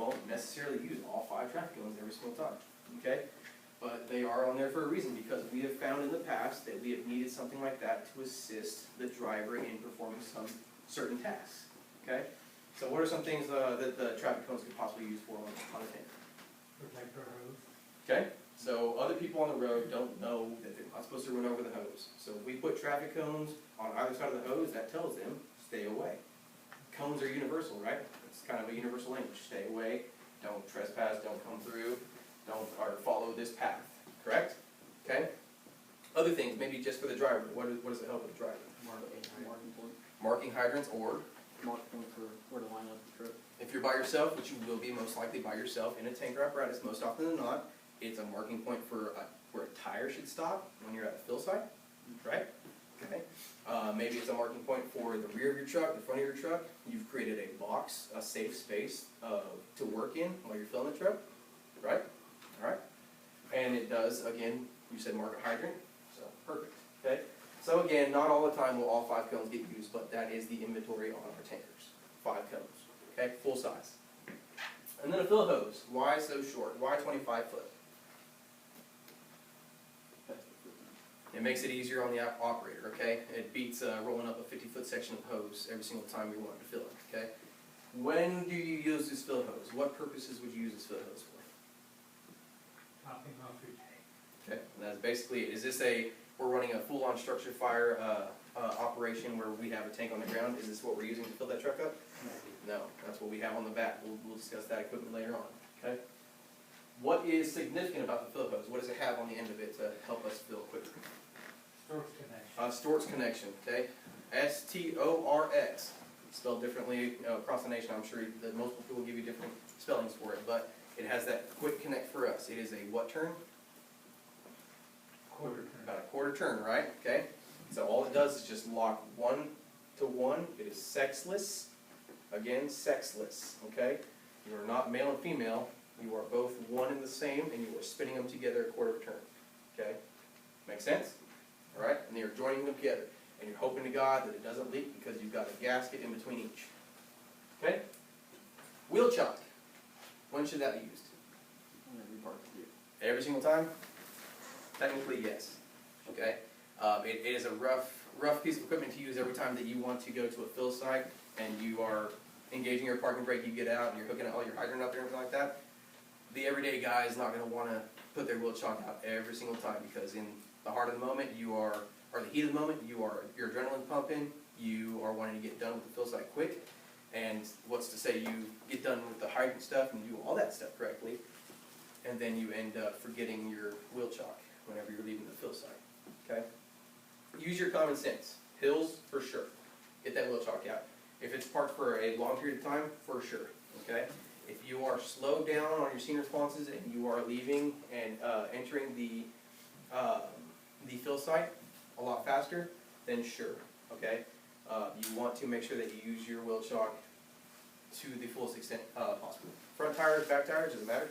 won't necessarily use all 5 traffic cones every single time, okay? But they are on there for a reason, because we have found in the past that we have needed something like that to assist the driver in performing some certain tasks, okay? So what are some things that the traffic cones could possibly use for on a tanker? Protect our hose. Okay, so other people on the road don't know that they're not supposed to run over the hose. So if we put traffic cones on either side of the hose, that tells them, stay away. Cones are universal, right? It's kind of a universal language. Stay away, don't trespass, don't come through, or follow this path, correct? Okay? Other things, maybe just for the driver. What does it help with the driver? Marking point. Marking hydrants, or Mark point for where to line up the truck. if you're by yourself, which you will be most likely by yourself in a tanker apparatus most often than not, it's a marking point for where a tire should stop when you're at a fill site, right? Okay. Maybe it's a marking point for the rear of your truck, the front of your truck. You've created a box, a safe space to work in while you're filling the truck, right? All right. And it does, again, you said mark a hydrant, so perfect, okay? So again, not all the time will all 5 cones get used, but that is the inventory on our tankers. 5 cones, okay, full size. And then a fill hose. Why so short? Why 25 foot? It makes it easier on the operator, okay? It beats rolling up a 50-foot section of hose every single time you want to fill it, okay? When do you use this fill hose? What purposes would you use this fill hose for? Topping off your tank. Okay, and that's basically it. Is this we're running a full-on structure fire operation where we have a tank on the ground? Is this what we're using to fill that truck up? No, that's what we have on the back. We'll discuss that equipment later on, okay? What is significant about the fill hose? What does it have on the end of it to help us fill quicker? Storage connection. Storage connection, okay? S-T-O-R-X. Spelled differently across the nation. I'm sure that most people will give you different spellings for it, but it has that quick connect for us. It is a what turn? Quarter turn. About a quarter turn, right? Okay? So all it does is just lock 1 to 1. It is sexless. Again, sexless, okay? You are not male and female. You are both one and the same, and you are spinning them together a quarter of a turn, okay? Make sense? All right? And you're joining them together. And you're hoping to God that it doesn't leak because you've got a gasket in between each. Okay? Wheel chock. When should that be used? Every part of it. Every single time? Technically, yes. Okay? It is a rough piece of equipment to use every time that you want to go to a fill site and you are engaging your parking brake, you get out and you're hooking all your hydrant up there and everything like that. The everyday guy is not going to want to put their wheel chock out every single time because in the heart of the moment, or the heat of the moment, your adrenaline pumping, you are wanting to get done with the fill site quick, and what's to say you get done with the hydrant stuff and you do all that stuff correctly, and then you end up forgetting your wheel chock whenever you're leaving the fill site, okay? Use your common sense. Hills, for sure. Get that wheel chock out. If it's parked for a long period of time, for sure, okay? If you are slowed down on your scene responses and you are leaving and entering the fill site a lot faster, then sure, okay? You want to make sure that you use your wheel chock to the fullest extent possible. Front tires, back tires, does it matter?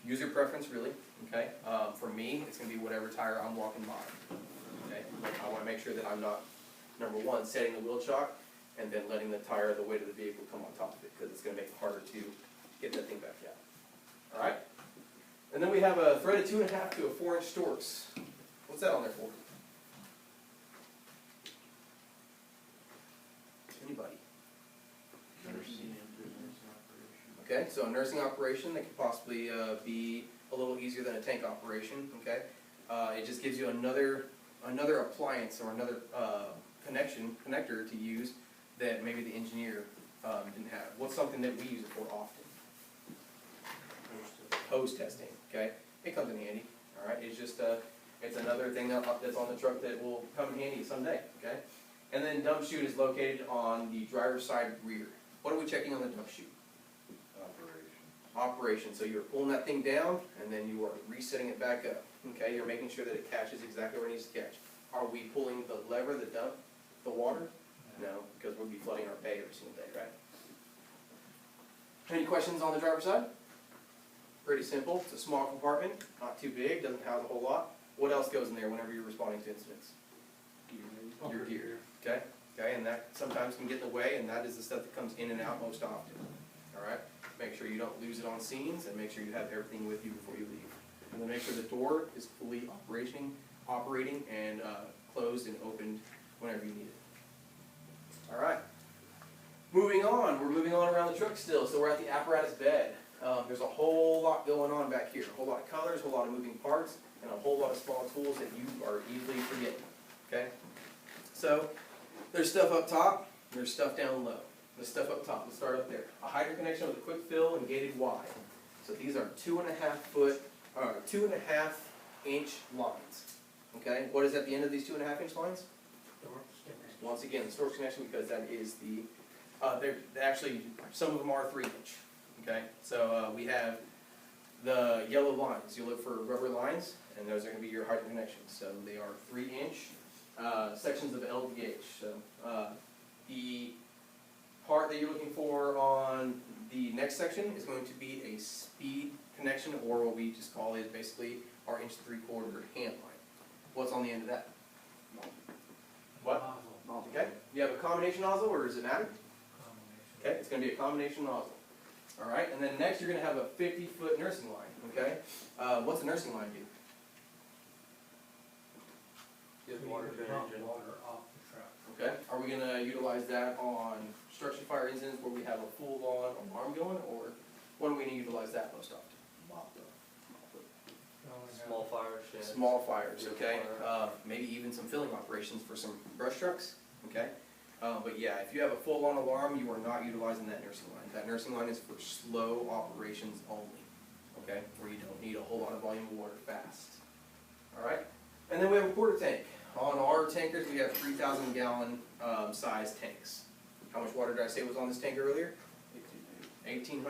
User preference, really, okay? For me, it's going to be whatever tire I'm walking by, okay? I want to make sure that I'm not, number one, setting the wheel chock and then letting the tire, the weight of the vehicle come on top of it because it's going to make it harder to get that thing back out. All right? And then we have a threaded 2.5 to a 4-inch Storks. What's that on there for? Anybody? Okay, so a nursing operation that could possibly be a little easier than a tank operation. Okay, it just gives you another appliance or another connector to use that maybe the engineer didn't have. What's something that we use it for often? Hose testing. Okay, it comes in handy. All right, it's just it's another thing that's on the truck that will come in handy someday. Okay, and then dump chute is located on the driver's side rear. What are we checking on the dump chute? Operation. So you're pulling that thing down and then you are resetting it back up. Okay, you're making sure that it catches exactly where it needs to catch. Are we pulling the lever that dump the water? No, because we'll be flooding our bay every single day, right? Any questions on the driver's side? Pretty simple. It's a small compartment, not too big, doesn't house a whole lot. What else goes in there whenever you're responding to incidents? Your gear. Okay. okay, and that sometimes can get in the way, and that is the stuff that comes in and out most often, all right? Make sure you don't lose it on scenes, and make sure you have everything with you before you leave. And then make sure the door is fully operating and closed and opened whenever you need it. All right. Moving on, we're moving on around the truck still, so we're at the apparatus bed. There's a whole lot going on back here, a whole lot of colors, a whole lot of moving parts, and a whole lot of small tools that you are easily forgetting, okay? So, there's stuff up top, there's stuff down low. The stuff up top, let's start up there. A hydrant connection with a quick fill and gated Y. So these are 2.5 inch lines, okay? What is at the end of these 2.5 inch lines? Storage connection. Once again, the storage connection, because that is the, they're actually, some of them are 3 inch, okay? So we have the yellow lines. You look for rubber lines, and those are gonna be your hydrant connections. So they are 3 inch sections of LVH. So the part that you're looking for on the next section is going to be a speed connection, or what we just call it basically our 1 3/4 hand line. What's on the end of that? What? Nozzle Nozzle. Okay, you have a combination nozzle, or does it matter? combination. Okay, it's gonna be a combination nozzle. All right, and then next you're gonna have a 50-foot nursing line, okay? What's a nursing line do? Get We water would to an pump engine. water off the truck. Okay, are we gonna utilize that on structure fire incidents where we have a full-on alarm going, or when are we gonna utilize that most often? Small fire shed. Small fires, okay? Maybe even some filling operations for some brush trucks, okay? But yeah, if you have a full-on alarm, you are not utilizing that nursing line. That nursing line is for slow operations only, okay? Where you don't need a whole lot of volume of water fast. All right? And then we have a quarter tank. On our tankers, we have 3,000 gallon size tanks. How much water did I say was on this tank earlier? 1,800.